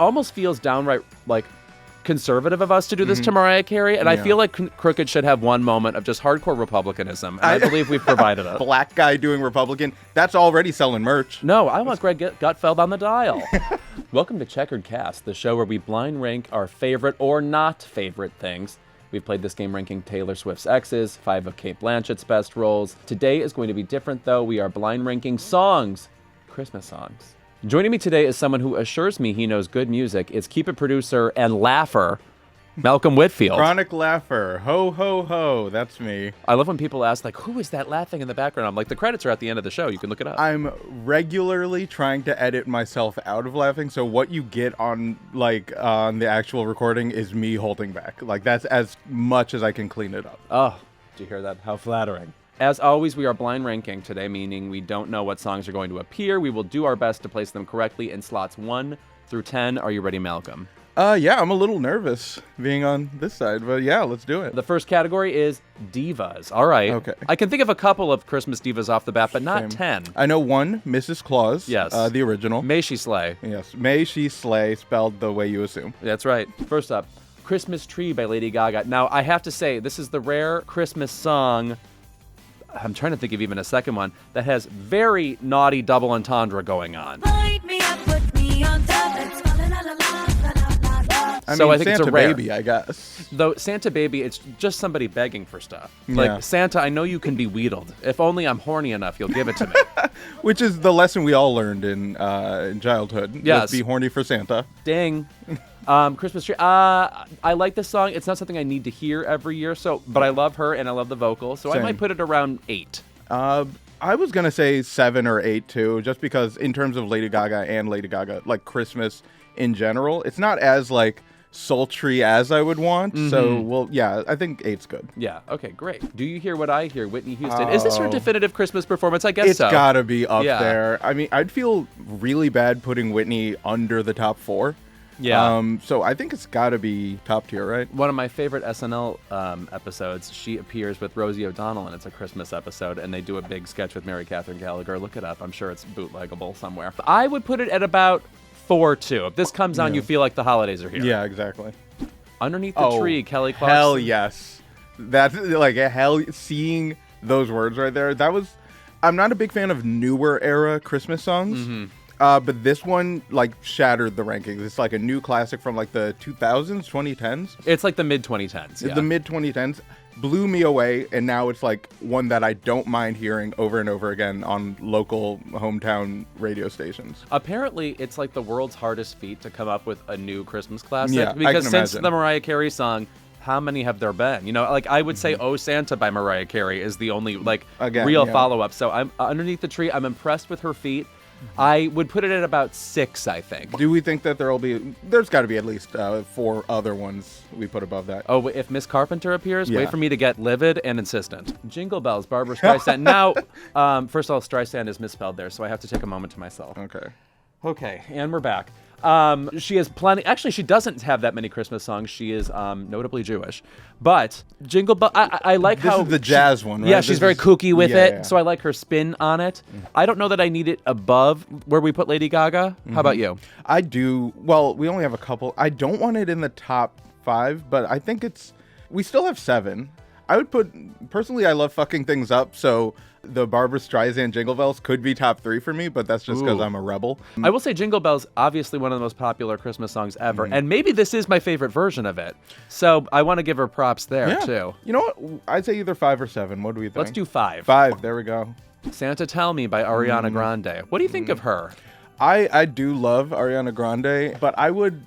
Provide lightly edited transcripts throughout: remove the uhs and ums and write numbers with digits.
almost feels downright like conservative of us to do this to Mariah Carey, and I feel like Crooked should have one moment of just hardcore Republicanism, and I believe we've provided it. Black guy doing Republican. That's already selling merch. No, I want Greg Gutfeld on the dial. Welcome to Checkered Cast, the show where we blind rank our favorite or not favorite things. We've played this game ranking Taylor Swift's exes, 5 of Cate Blanchett's best roles. Today is going to be different, though. We are blind ranking songs, Christmas songs. Joining me today is someone who assures me he knows good music. It's Keep It producer and laugher, Malcolm Whitfield. Chronic laugher. Ho, ho, ho. That's me. I love when people ask, like, who is that laughing in the background? I'm like, the credits are at the end of the show. You can look it up. I'm regularly trying to edit myself out of laughing, so what you get on, on the actual recording is me holding back. Like, that's as much as I can clean it up. Oh, did you hear that? How flattering. As always, we are blind ranking today, meaning we don't know what songs are going to appear. We will do our best to place them correctly in slots 1 through 10. Are you ready, Malcolm? Yeah, I'm a little nervous being on this side, but yeah, let's do it. The first category is divas. All right. Okay. I can think of a couple of Christmas divas off the bat, but not 10. I know one, Mrs. Claus. Yes. The original. May she slay. Yes. May she slay, spelled the way you assume. That's right. First up, Christmas Tree by Lady Gaga. Now, I have to say, this is the rare Christmas song, I'm trying to think of even a second one, that has very naughty double entendre going on. Light me up, put me on top, it's la la la la la la la. So I think Santa it's a rare. Baby, I guess. Though Santa Baby, it's just somebody begging for stuff. Yeah. Like, Santa, I know you can be wheedled. If only I'm horny enough, you'll give it to me. Which is the lesson we all learned in childhood. Yes. Let's be horny for Santa. Ding. Christmas Tree. I like this song. It's not something I need to hear every year, but I love her and I love the vocal, so Same. I might put it around 8. I was going to say 7 or 8 too, just because in terms of Lady Gaga, like Christmas in general, it's not as sultry as I would want. So, well, yeah, I think 8's good. Yeah, okay, great. Do you hear what I hear, Whitney Houston? Is this her definitive Christmas performance? I guess It's so. gotta be up Yeah. there. I mean, I'd feel really bad putting Whitney under the top 4. Yeah. So I think it's gotta be top tier, right? One of my favorite SNL episodes, she appears with Rosie O'Donnell, and it's a Christmas episode, and they do a big sketch with Mary Catherine Gallagher. Look it up. I'm sure it's bootleggable somewhere. I would put it at about 4, too. If this comes on, you feel like the holidays are here. Yeah, exactly. Underneath the Tree, Kelly Clarkson. Hell yes. That's seeing those words right there. I'm not a big fan of newer era Christmas songs. But this one shattered the rankings. It's like a new classic from the 2000s, 2010s. It's like the mid-2010s. Yeah. The mid-2010s blew me away, and now it's one that I don't mind hearing over and over again on local hometown radio stations. Apparently, it's like the world's hardest feat to come up with a new Christmas classic. Yeah, because I can since imagine. the Mariah Carey song, how many have there been? You know, I would say "Oh Santa" by Mariah Carey is the only Again, real yeah. follow-up. So I'm Underneath the Tree. I'm impressed with her feat. I would put it at about 6, I think. Do we think that there's got to be at least 4 other ones we put above that? Oh, if Miss Carpenter appears, Yeah. wait for me to get livid and insistent. Jingle Bells, Barbara Streisand. Now, first of all, Streisand is misspelled there, so I have to take a moment to myself. Okay, and we're back. She has plenty. Actually, she doesn't have that many Christmas songs. She is notably Jewish. But Jingle Bell, I like This how is the jazz one, right? Yeah, she's very kooky with it. Yeah. So I like her spin on it. I don't know that I need it above where we put Lady Gaga. How about you? I do. Well, we only have a couple. I don't want it in the top 5, but I think we still have 7. I would personally, I love fucking things up, so the Barbara Streisand Jingle Bells could be top 3 for me, but that's just because I'm a rebel. I will say Jingle Bells, obviously one of the most popular Christmas songs ever, and maybe this is my favorite version of it. So I want to give her props there, too. You know what? I'd say either 5 or 7. What do we think? Let's do 5. 5. There we go. Santa Tell Me by Ariana Grande. What do you think of her? I do love Ariana Grande, but I would...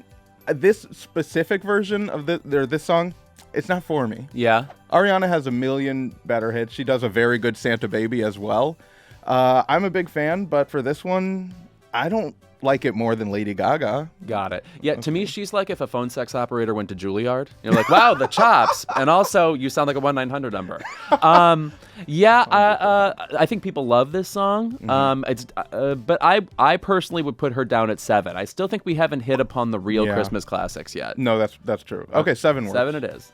This specific version of this song, it's not for me. Yeah. Ariana has a million better hits. She does a very good Santa Baby as well. I'm a big fan, but for this one, I don't like it more than Lady Gaga. Got it. Yeah, to me, she's like if a phone sex operator went to Juilliard. You're like, wow, the chops. And also, you sound like a 1-900 number. I think people love this song. But I personally would put her down at 7. I still think we haven't hit upon the real Christmas classics yet. No, that's true. Okay, 7 works. 7 it is.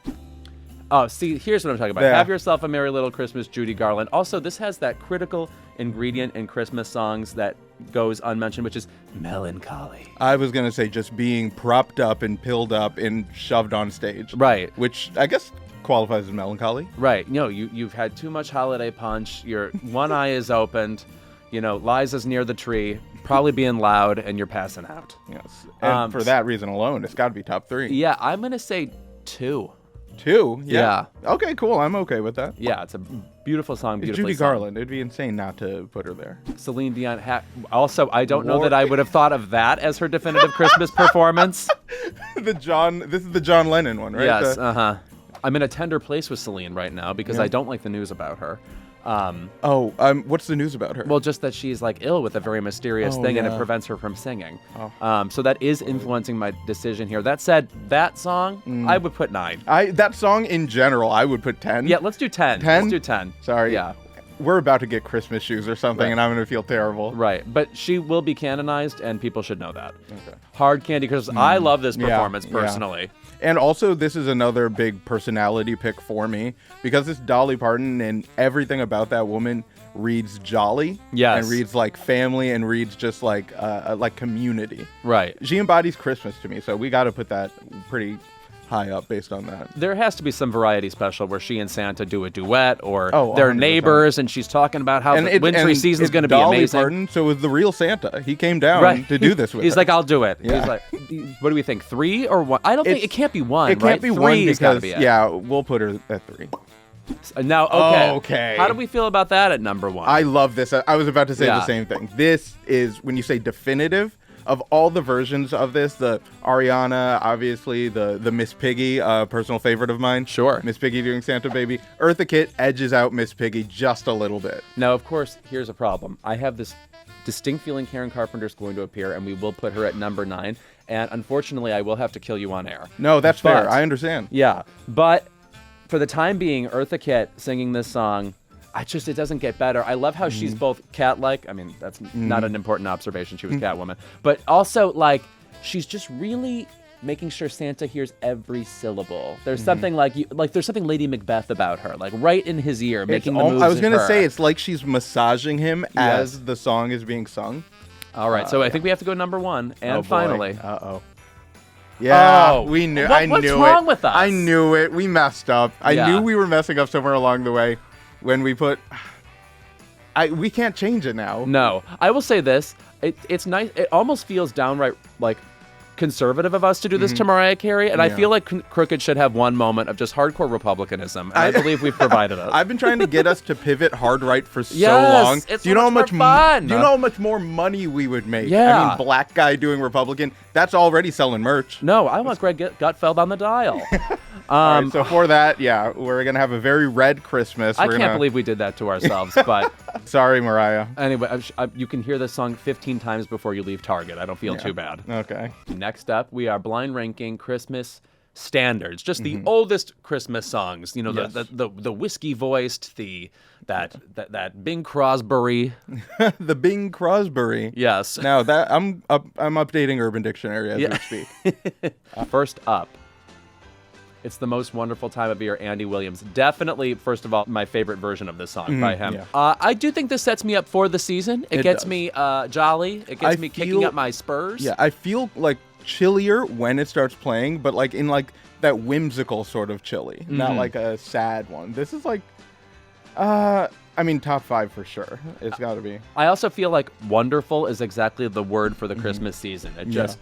Oh, see, here's what I'm talking about. Yeah. Have Yourself a Merry Little Christmas, Judy Garland. Also, this has that critical ingredient in Christmas songs that goes unmentioned, which is Melancholy. I was going to say just being propped up and pilled up and shoved on stage. Right. Which I guess qualifies as melancholy. Right. You've had too much holiday punch. Your one eye is opened. Liza's near the tree, probably being loud, and you're passing out. Yes. And for that reason alone, it's got to be top 3. Yeah, I'm going to say 2. 2? Yeah. Okay, cool. I'm okay with that. Yeah, it's a beautiful song. It's Beautifully Judy sung. Garland. It'd be insane not to put her there. Celine Dion. Also, I don't know that I would have thought of that as her definitive Christmas performance. This is the John Lennon one, right? Yes. I'm in a tender place with Celine right now because I don't like the news about her. What's the news about her? Well, just that she's ill with a very mysterious thing, and it prevents her from singing. So that is influencing my decision here. That said, that song I would put 9. That song in general, I would put 10. Yeah, let's do 10. 10? Let's do 10. Sorry. Yeah. We're about to get Christmas shoes or something, Right. and I'm going to feel terrible. Right, but she will be canonized, and people should know that. Okay. Hard Candy, because I love this Yeah, performance yeah. personally. And also, this is another big personality pick for me because it's Dolly Parton, and everything about that woman reads jolly. Yes. And reads like family, and reads just like community. Right. She embodies Christmas to me, so we got to put that pretty high up based on that. There has to be some variety special where she and Santa do a duet, or Oh, they're 100%. neighbors, and she's talking about how the wintry season's it's going to be Dolly amazing. Parton, so it was the real Santa. He came down to do this with He's her. like, I'll do it. Yeah. He's like, what do we think, 3 or 1? I don't think it can't be 1. It can't right? be 3 one has because gotta be it. we'll put her at 3. Now, okay. Okay. How do we feel about that at number 1? I love this. I was about to say Yeah. the same thing. This is, when you say definitive, of all the versions of this, the Ariana, obviously, the Miss Piggy, personal favorite of mine. Sure. Miss Piggy doing Santa Baby. Eartha Kitt edges out Miss Piggy just a little bit. Now, of course, here's a problem. I have this distinct feeling Karen Carpenter's going to appear, and we will put her at number 9. And unfortunately, I will have to kill you on air. No, that's But- fair. I understand. Yeah, but for the time being, Eartha Kitt singing this song, it doesn't get better. I love how she's both cat-like. I mean, that's not an important observation. She was Catwoman. But also, she's just really making sure Santa hears every syllable. There's something there's something Lady Macbeth about her, right in his ear, making the moves I was of going to her. say, it's like she's massaging him Yes. as the song is being sung. All right, so I think we have to go number 1. And Oh, boy. finally, Uh-oh. Yeah, Oh. we knew. What- I what's knew wrong it. with us? I knew it. We messed up. I Yeah. knew we were messing up somewhere along the way when we put. We can't change it now. no. I will say this. It's nice. It almost feels downright, conservative of us to do this to Mariah Carey, and I Yeah. feel like Crooked should have one moment of just hardcore republicanism, and I believe we've provided it. I've been trying to get us to pivot hard right for so Yes, long. it's Do you know so how much much more fun. Do you know how much more money we would make? Yeah. I mean, black guy doing Republican. That's already selling merch. No, I want Greg Gutfeld on the dial. All right, so for that, yeah, we're gonna have a very red Christmas. I We're can't gonna- believe we did that to ourselves, but Sorry, Mariah. anyway, you can hear this song 15 times before you leave Target. I don't feel too bad. Okay. Next up, we are blind ranking Christmas standards, just the oldest Christmas songs. You know, Yes. the whiskey voiced, that Bing Crosby. The Bing Crosby. Yes. Now that I'm updating Urban Dictionary as we speak. First up, it's the most wonderful time of year, Andy Williams. Definitely, first of all, my favorite version of this song by him. yeah. I do think this sets me up for the season. It gets does. me jolly. It gets I me kicking feel- up my spurs. Yeah, I feel chillier when it starts playing, but in that whimsical sort of chilly, not like a sad one. This is top 5 for sure. It's got to be. I also feel like wonderful is exactly the word for the Christmas season. It just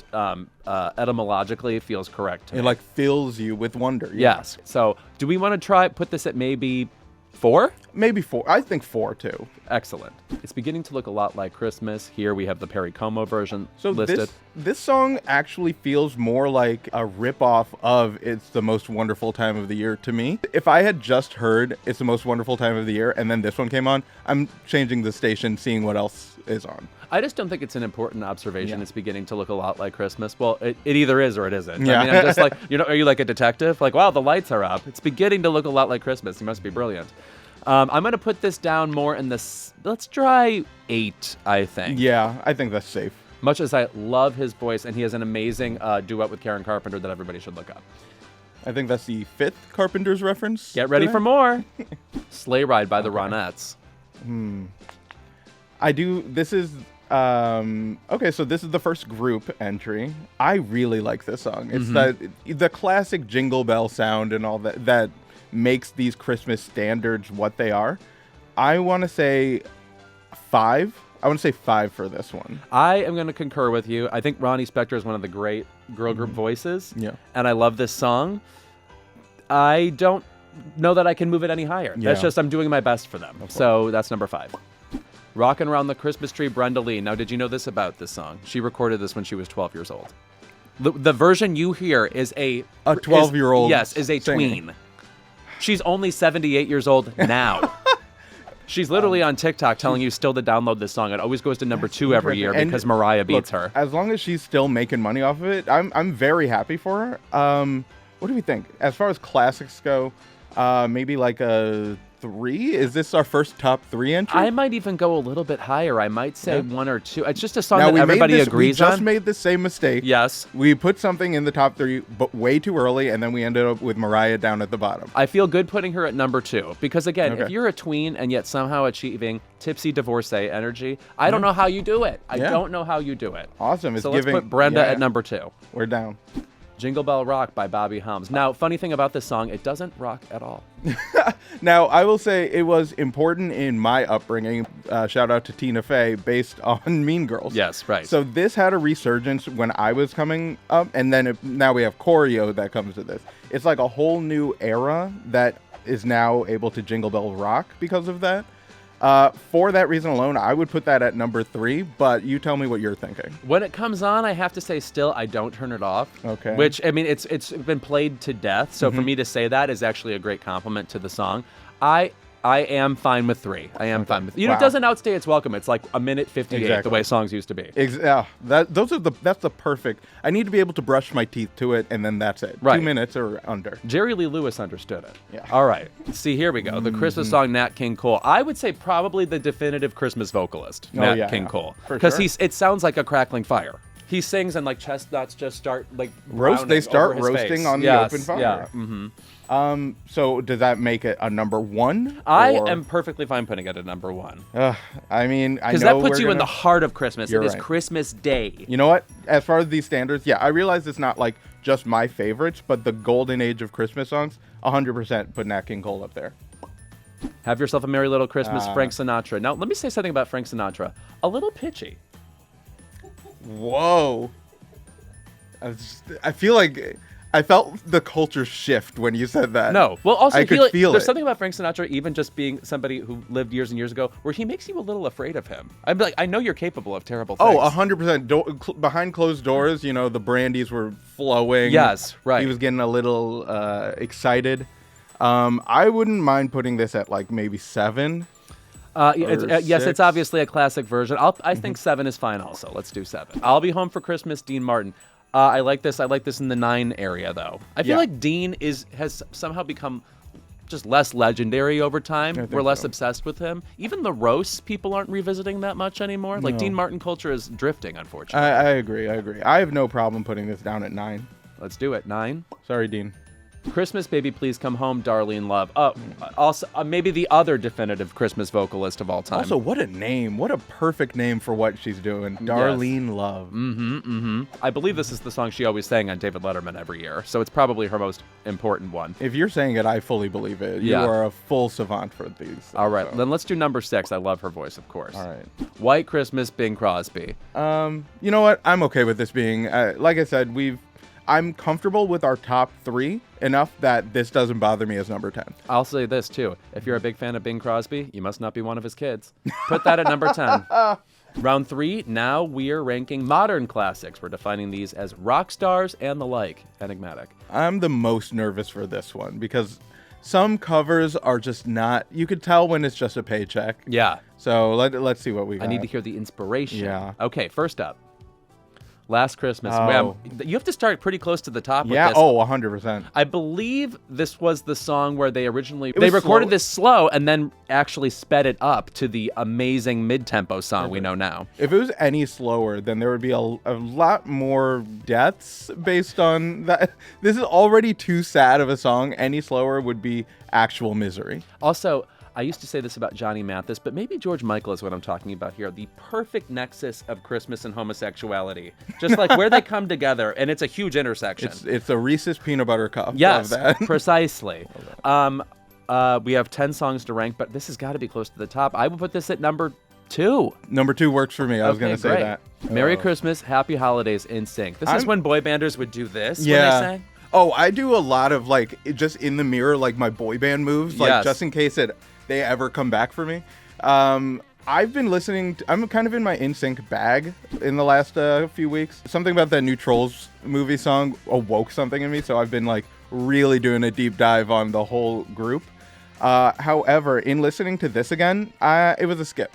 etymologically feels correct to me. It fills you with wonder. Yes. So do we want to put this at maybe 4? Maybe 4. I think 4 too. Excellent. It's beginning to look a lot like Christmas. Here we have the Perry Como version So listed. this song actually feels more like a ripoff of It's the Most Wonderful Time of the Year to me. If I had just heard It's the Most Wonderful Time of the Year and then this one came on, I'm changing the station, seeing what else is on. I just don't think it's an important observation. Yeah. It's beginning to look a lot like Christmas. Well, it either is or it isn't. Yeah. I mean, I'm just like, are you like a detective? Wow, the lights are up. It's beginning to look a lot like Christmas. You must be brilliant. I'm going to put this down more in this. Let's try 8, I think. Yeah, I think that's safe. Much as I love his voice, and he has an amazing duet with Karen Carpenter that everybody should look up. I think that's the 5th Carpenter's reference. Get ready today. for more. Sleigh Ride by the Ronettes. I do. This is Okay, so this is the first group entry. I really like this song. It's the classic jingle bell sound and all that makes these Christmas standards what they are. I want to say 5. I want to say 5 for this one. I am going to concur with you. I think Ronnie Spector is one of the great girl group voices. Yeah. And I love this song. I don't know that I can move it any higher. Yeah. That's just, I'm doing my best for them. So that's number 5. Rockin' Around the Christmas Tree, Brenda Lee. Now, did you know this about this song? She recorded this when she was 12 years old. The version you hear is a 12-year-old. Yes, is a singing. tween. She's only 78 years old now. She's literally on TikTok telling you still to download this song. It always goes to number 2 every year because Mariah beats her. As long as she's still making money off of it, I'm very happy for her. What do we think? As far as classics go, maybe like a 3? Is this our first top 3 entry? I might even go a little bit higher. I might say 1 or 2. It's just a song that everybody agrees on. We just made the same mistake. Yes. We put something in the top 3, but way too early, and then we ended up with Mariah down at the bottom. I feel good putting her at number 2 because, again, if you're a tween and yet somehow achieving tipsy divorcee energy, I don't know how you do it. I don't know how you do it. Awesome. So let's put Brenda at number 2. We're down. Jingle Bell Rock by Bobby Helms. Now, funny thing about this song, it doesn't rock at all. Now, I will say it was important in my upbringing, shout out to Tina Fey, based on Mean Girls. Yes, right. So this had a resurgence when I was coming up, and then now we have choreo that comes to this. It's like a whole new era that is now able to Jingle Bell Rock because of that. For that reason alone, I would put that at number 3, but you tell me what you're thinking. When it comes on, I have to say still, I don't turn it off. Okay. Which, I mean, it's been played to death, so for me to say that is actually a great compliment to the song. I am fine with 3. I am fine with. You know, it doesn't outstay its welcome. It's like a minute 58 the way songs used to be. That's the perfect. I need to be able to brush my teeth to it, and then that's it. Right. 2 minutes or under. Jerry Lee Lewis understood it. Yeah. All right. See, here we go. The Christmas song Nat King Cole. I would say probably the definitive Christmas vocalist, Nat King Cole, because it sounds like a crackling fire. He sings and like chestnuts just start like They start over his roasting face. on the open fire. Yeah. Mm-hmm. So does that make it a number 1? I am perfectly fine putting it at number 1. I mean, because that puts you in the heart of Christmas. You're It is right. Christmas Day. You know what? As far as these standards, I realize it's not like just my favorites, but the golden age of Christmas songs, 100% put Nat King Cole up there. Have Yourself a Merry Little Christmas, Frank Sinatra. Now, let me say something about Frank Sinatra. A little pitchy. Whoa. I feel like I felt the culture shift when you said that. No. Well, also, I could feel there's it. something about Frank Sinatra, even just being somebody who lived years and years ago, where he makes you a little afraid of him. I'd be like, I know you're capable of terrible things. Oh, 100%. Behind closed doors, you know, the brandies were flowing. Yes, right. He was getting a little excited. I wouldn't mind putting this at like maybe 7. Yes, 6. it's obviously a classic version. I think 7 is fine also. Let's do 7. I'll Be Home for Christmas, Dean Martin. I like this. I like this in the 9 area, though. I feel like Dean has somehow become just less legendary over time. We're less obsessed with him. Even the roasts, people aren't revisiting that much anymore. Like, Dean Martin culture is drifting, unfortunately. I agree. I have no problem putting this down at 9. Let's do it. 9. Sorry, Dean. Christmas, Baby Please Come Home, Darlene Love. Also, maybe the other definitive Christmas vocalist of all time. Also, what a name. What a perfect name for what she's doing. Darlene Love. I believe this is the song she always sang on David Letterman every year, so it's probably her most important one. If you're saying it, I fully believe it. Yeah. You are a full savant for these things, All right, so. then let's do number 6. I love her voice, of course. All right. White Christmas, Bing Crosby. You know what? I'm okay with this being, like I said, I'm comfortable with our top 3 enough that this doesn't bother me as number 10. I'll say this, too. If you're a big fan of Bing Crosby, you must not be one of his kids. Put that at number 10. Round 3, now we're ranking modern classics. We're defining these as rock stars and the like. Enigmatic. I'm the most nervous for this one because some covers are just not, you could tell when it's just a paycheck. Yeah. So let's see what we got. I need to hear the inspiration. Yeah. Okay, first up. Last Christmas. Oh. Wow. You have to start pretty close to the top with Yeah, this. 100%. I believe this was the song where they originally was recorded slow. this slow and then actually sped it up to the amazing mid-tempo song we know now. If it was any slower, then there would be a lot more deaths based on that. This is already too sad of a song. Any slower would be actual misery. Also, I used to say this about Johnny Mathis, but maybe George Michael is what I'm talking about here. The perfect nexus of Christmas and homosexuality. Just like where they come together, and it's a huge intersection. It's a Reese's peanut butter cup. Yes, of that. precisely. We have 10 songs to rank, but this has got to be close to the top. I would put this at number 2. Number 2 works for me. I was going to say great. that. Merry Christmas, Happy Holidays, NSYNC. This is when boy banders would do this when they sang. Oh, I do a lot of like just in the mirror, like my boy band moves, like Yes. just in case they ever come back for me. I've been listening. I'm kind of in my NSYNC bag in the last few weeks. Something about that new Trolls movie song awoke something in me, so I've been like really doing a deep dive on the whole group. However, in listening to this again, it was a skip.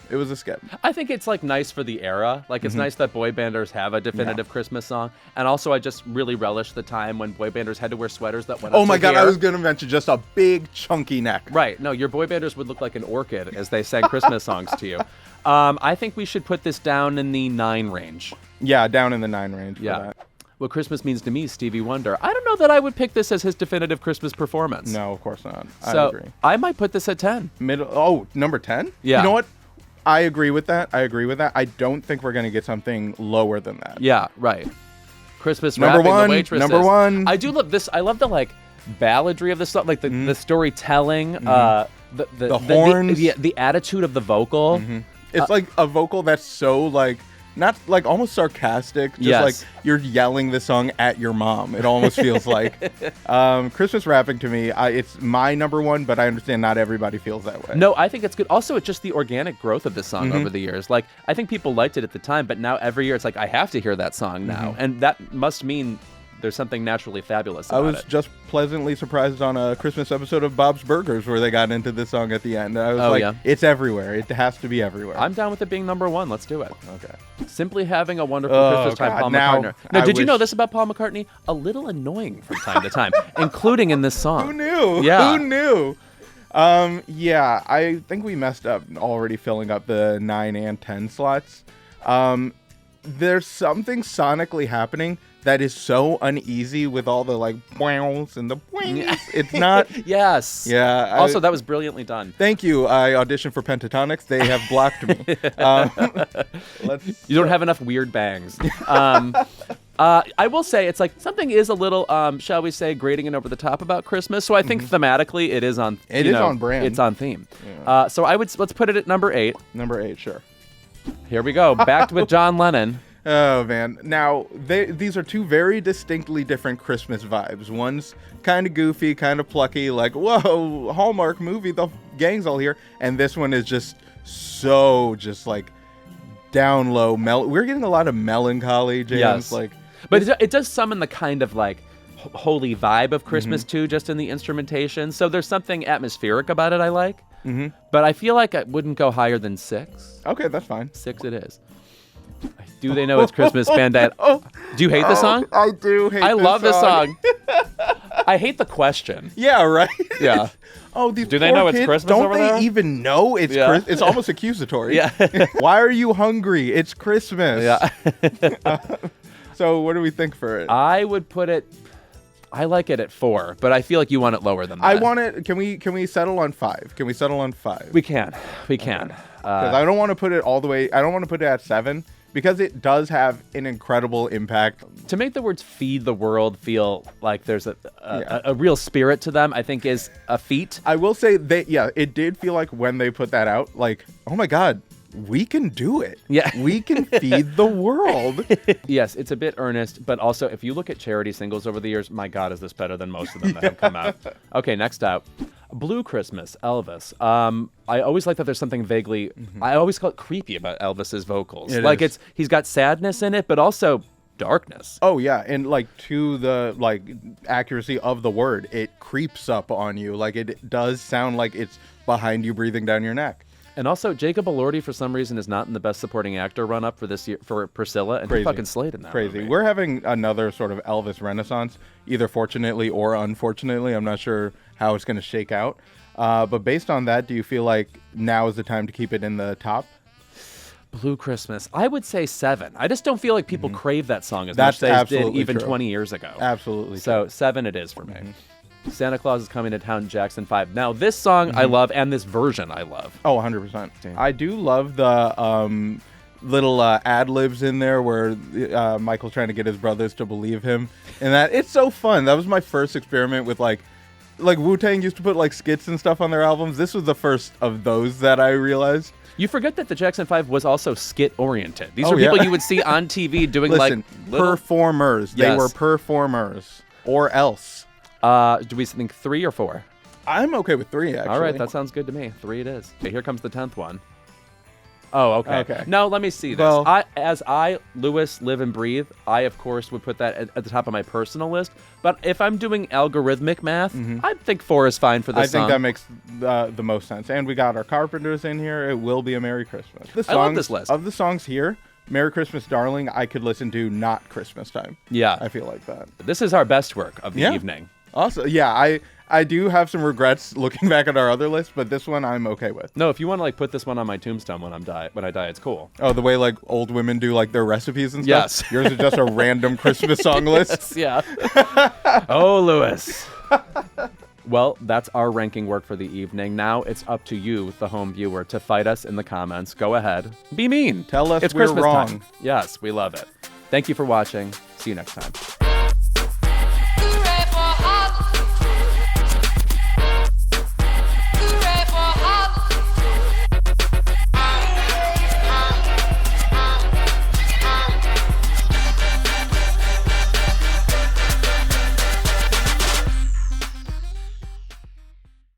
I think it's like nice for the era. Like it's nice that boy banders have a definitive Christmas song. And also I just really relish the time when boy banders had to wear sweaters that went up Oh my to God, here. I was going to mention just a big chunky neck. Right. No, your boy banders would look like an orchid as they sang Christmas songs to you. I think we should put this down in the 9 range. Yeah, down in the 9 range for Yeah. that. What Christmas Means to Me, Stevie Wonder. I don't know that I would pick this as his definitive Christmas performance. No, of course not. So I agree. I might put this at 10. Number 10? Yeah. You know what? I agree with that. I don't think we're going to get something lower than that. Yeah, right. Christmas Number wrapping one, the waitresses. number one. I do love this. I love the like balladry of the song, like the storytelling, the horns. the attitude of the vocal. It's like a vocal that's so like not like almost sarcastic, just Yes. like you're yelling the song at your mom. It almost feels like Christmas rapping to me. It's my number 1, but I understand not everybody feels that way. No, I think it's good. Also, it's just the organic growth of this song over the years. Like, I think people liked it at the time, but now every year it's like, I have to hear that song now. And that must mean there's something naturally fabulous I about was it. just pleasantly surprised on a Christmas episode of Bob's Burgers where they got into this song at the end. I was it's everywhere. It has to be everywhere. I'm down with it being number 1. Let's do it. Okay. Simply Having a Wonderful Christmas Time, God, Paul now McCartney. No, I did you know wish- this about Paul McCartney? A little annoying from time to time, including in this song. Who knew? Yeah. Who knew? Yeah, I think we messed up already filling up the 9 and 10 slots. There's something sonically happening that is so uneasy with all the like bounce and the boings. It's not. Yes. Yeah. Also, that was brilliantly done. Thank you. I auditioned for Pentatonics. They have blocked me. You don't have enough weird bangs. I will say it's like something is a little, shall we say, grating and over the top about Christmas. So I think thematically it is on. It is on brand. It's on theme. Yeah. So let's put it at number 8. Number 8, sure. Here we go. Back with John Lennon. Oh man! Now these are 2 very distinctly different Christmas vibes. One's kind of goofy, kind of plucky, like whoa, Hallmark movie, the gang's all here, and this one is just so just like down low. We're getting a lot of melancholy, James. Yes. Like, But it does summon the kind of like holy vibe of Christmas too, just in the instrumentation. So there's something atmospheric about it I like. But I feel like I wouldn't go higher than 6. okay, that's fine. 6 it is. Do They Know It's Christmas, Bandit? Do you hate the song? I do hate. I love this song. I hate the question. Yeah, right. Yeah. Oh, these Do they poor know it's kids, Christmas don't over they there? even know it's Yeah. It's almost accusatory. Yeah. Why are you hungry? It's Christmas. Yeah. So what do we think for it? I would put it. I like it at 4, but I feel like you want it lower than that. I want it. Can we settle on 5? Can we settle on 5? We can. We can. Because I don't want to put it all the way. I don't want to put it at 7 because it does have an incredible impact. To make the words "feed the world" feel like there's a real spirit to them, I think is a feat. I will say it did feel like when they put that out, like, oh my God, we can do it. Yeah. We can feed the world. Yes, it's a bit earnest, but also if you look at charity singles over the years, my God, is this better than most of them that have come out? Okay, next up, Blue Christmas, Elvis. I always like that there's something vaguely, I always call it creepy about Elvis's vocals. It like is. he's got sadness in it, but also darkness. Oh yeah, and like to the like accuracy of the word, it creeps up on you. Like it does sound like it's behind you, breathing down your neck. And also, Jacob Elordi, for some reason, is not in the Best Supporting Actor run-up for this year for Priscilla, and he Crazy. fucking slayed in that Crazy. movie. We're having another sort of Elvis renaissance, either fortunately or unfortunately. I'm not sure how it's going to shake out. But based on that, do you feel like now is the time to keep it in the top? Blue Christmas. I would say 7. I just don't feel like people crave that song as That's much as they did absolutely even true. 20 years ago. Absolutely. So 7 it is for me. Santa Claus is Coming to Town, Jackson 5. Now, this song I love, and this version I love. Oh, 100%. Damn. I do love the little ad-libs in there where Michael's trying to get his brothers to believe him. And that it's so fun. That was my first experiment with like Wu-Tang used to put like skits and stuff on their albums. This was the first of those that I realized. You forget that the Jackson 5 was also skit-oriented. These Oh, were people yeah. you would see on TV doing Listen, little... performers. Yes. They were performers. Or else. Do we think 3 or 4? I'm okay with 3, actually. All right, that sounds good to me. 3 it is. Okay, here comes the 10th one. Oh, okay. Okay. Now, let me see this. Well- As I, Lewis, live and breathe, I, of course, would put that at the top of my personal list. But if I'm doing algorithmic math, I think 4 is fine for this I song. think that makes the most sense. And we got our Carpenters in here. It will be a Merry Christmas. The I love songs- this list. Of the songs here, Merry Christmas, Darling, I could listen to not Christmas time. Yeah. I feel like that. This is our best work of the Yeah. evening. Also, yeah, I do have some regrets looking back at our other list, but this one I'm okay with. No, if you want to put this one on my tombstone when I die, it's cool. Oh, the way like old women do like their recipes and stuff? Yes. Yours is just a random Christmas song list? Yeah. Oh, Lewis. Well, that's our ranking work for the evening. Now it's up to you, the home viewer, to fight us in the comments. Go ahead. Be mean. Tell us it's we're Christmas wrong. time. Yes, we love it. Thank you for watching. See you next time.